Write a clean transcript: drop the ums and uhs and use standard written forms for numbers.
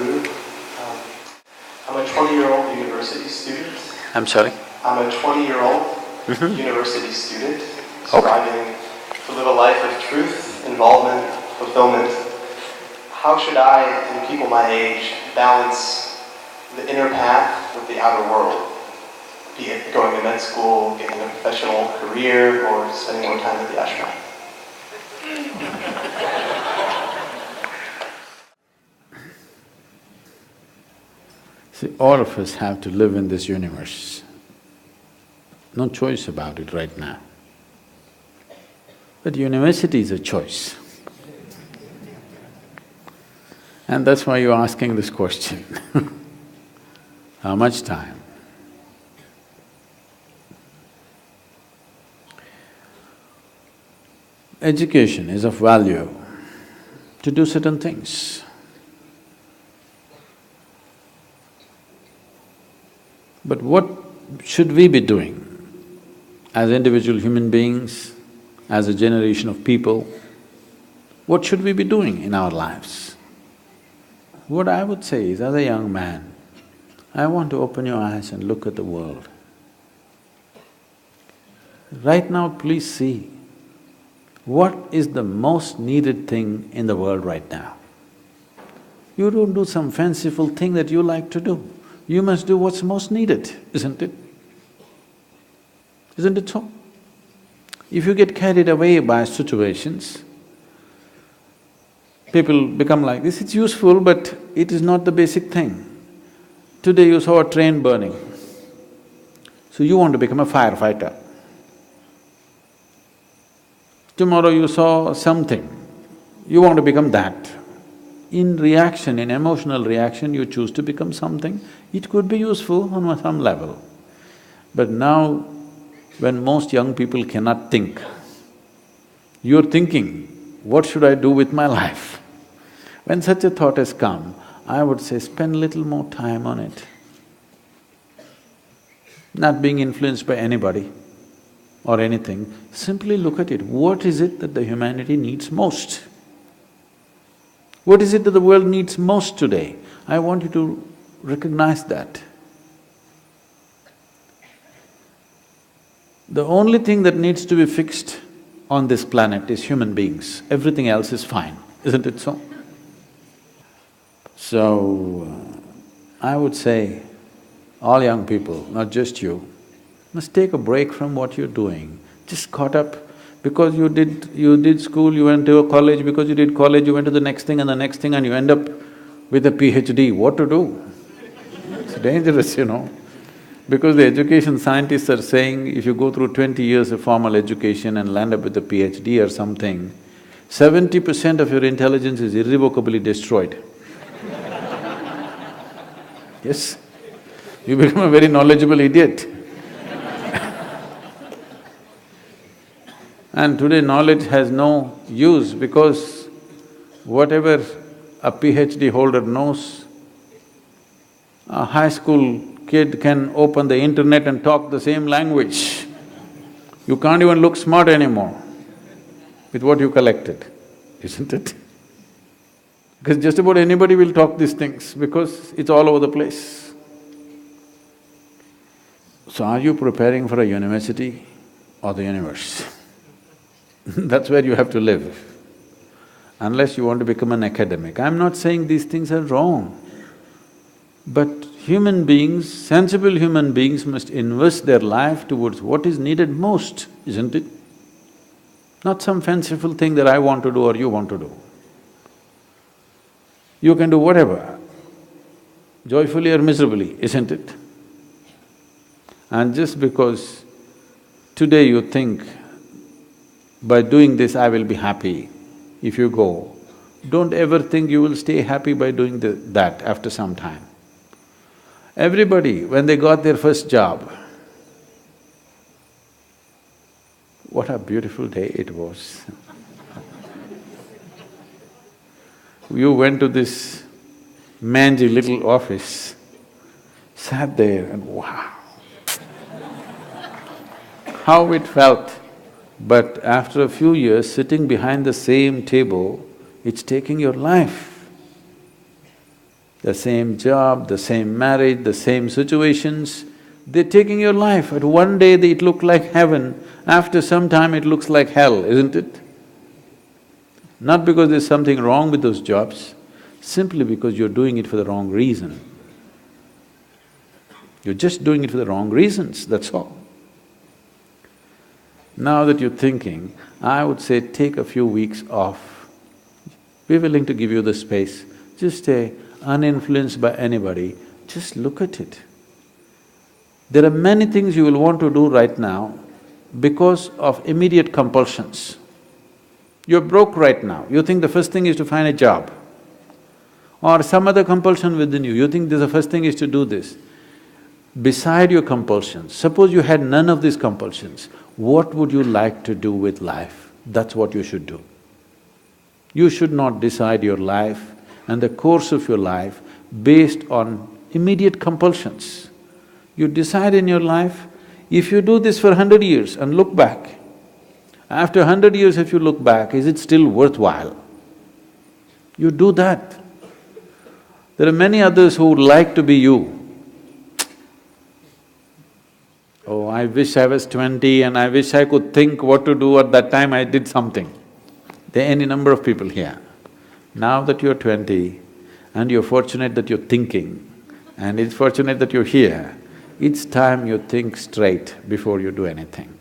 Sadhguru. I'm a 20-year-old university student. I'm sorry? I'm a 20-year-old university student striving to live a life of truth, involvement, fulfillment. How should I and people my age balance the inner path with the outer world? Be it going to med school, getting a professional career, or spending more time at the ashram. See, all of us have to live in this universe. No choice about it right now. But university is a choice. And that's why you're asking this question. How much time? Education is of value to do certain things. But what should we be doing as individual human beings, as a generation of people? What should we be doing in our lives? What I would say is, as a young man, I want to open your eyes and look at the world. Right now, please see, what is the most needed thing in the world right now? You don't do some fanciful thing that you like to do. You must do what's most needed, isn't it? Isn't it so? If you get carried away by situations, people become like this, it's useful but it is not the basic thing. Today you saw a train burning, so you want to become a firefighter. Tomorrow you saw something, you want to become that. In reaction, in emotional reaction, you choose to become something. It could be useful on some level. But now, when most young people cannot think, you're thinking, what should I do with my life? When such a thought has come, I would say spend little more time on it. Not being influenced by anybody or anything, simply look at it. What is it that the humanity needs most? What is it that the world needs most today? I want you to recognize that. The only thing that needs to be fixed on this planet is human beings. Everything else is fine, isn't it so? So, I would say, all young people, not just you, must take a break from what you're doing. Just caught up because you did school, you went to a college, because you did college, you went to the next thing and the next thing and you end up with a PhD. What to do? It's dangerous, you know. Because the education scientists are saying if you go through 20 years of formal education and land up with a PhD or something, 70% of your intelligence is irrevocably destroyed. Yes, you become a very knowledgeable idiot. And today knowledge has no use because whatever a PhD holder knows, a high school kid can open the internet and talk the same language. You can't even look smart anymore with what you collected, isn't it? Because just about anybody will talk these things because it's all over the place. So are you preparing for a university or the universe? That's where you have to live, unless you want to become an academic. I'm not saying these things are wrong, but human beings, sensible human beings must invest their life towards what is needed most, isn't it? Not some fanciful thing that I want to do or you want to do. You can do whatever, joyfully or miserably, isn't it? And just because today you think, by doing this I will be happy, if you go, don't ever think you will stay happy by doing that after some time. Everybody, when they got their first job, what a beautiful day it was. You went to this mangy little office, sat there and wow, how it felt. But after a few years, sitting behind the same table, it's taking your life. the same job, the same marriage, the same situations. They're taking your life. At one day it looked like heaven, after some time it looks like hell, isn't it? Not because there's something wrong with those jobs, simply because you're doing it for the wrong reason. You're just doing it for the wrong reasons, that's all. Now that you're thinking, I would say take a few weeks off. We're willing to give you the space. Just stay uninfluenced by anybody, just look at it. There are many things you will want to do right now because of immediate compulsions. You're broke right now, you think the first thing is to find a job. Or some other compulsion within you, you think the first thing is to do this. Beside your compulsions, suppose you had none of these compulsions, what would you like to do with life? That's what you should do. You should not decide your life and the course of your life based on immediate compulsions. You decide in your life, if you do this for 100 years and look back, after 100 years if you look back, is it still worthwhile? You do that. There are many others who would like to be you. Oh, I wish I was 20 and I wish I could think what to do at that time I did something. There are any number of people here. Now that you're 20 and you're fortunate that you're thinking and it's fortunate that you're here, it's time you think straight before you do anything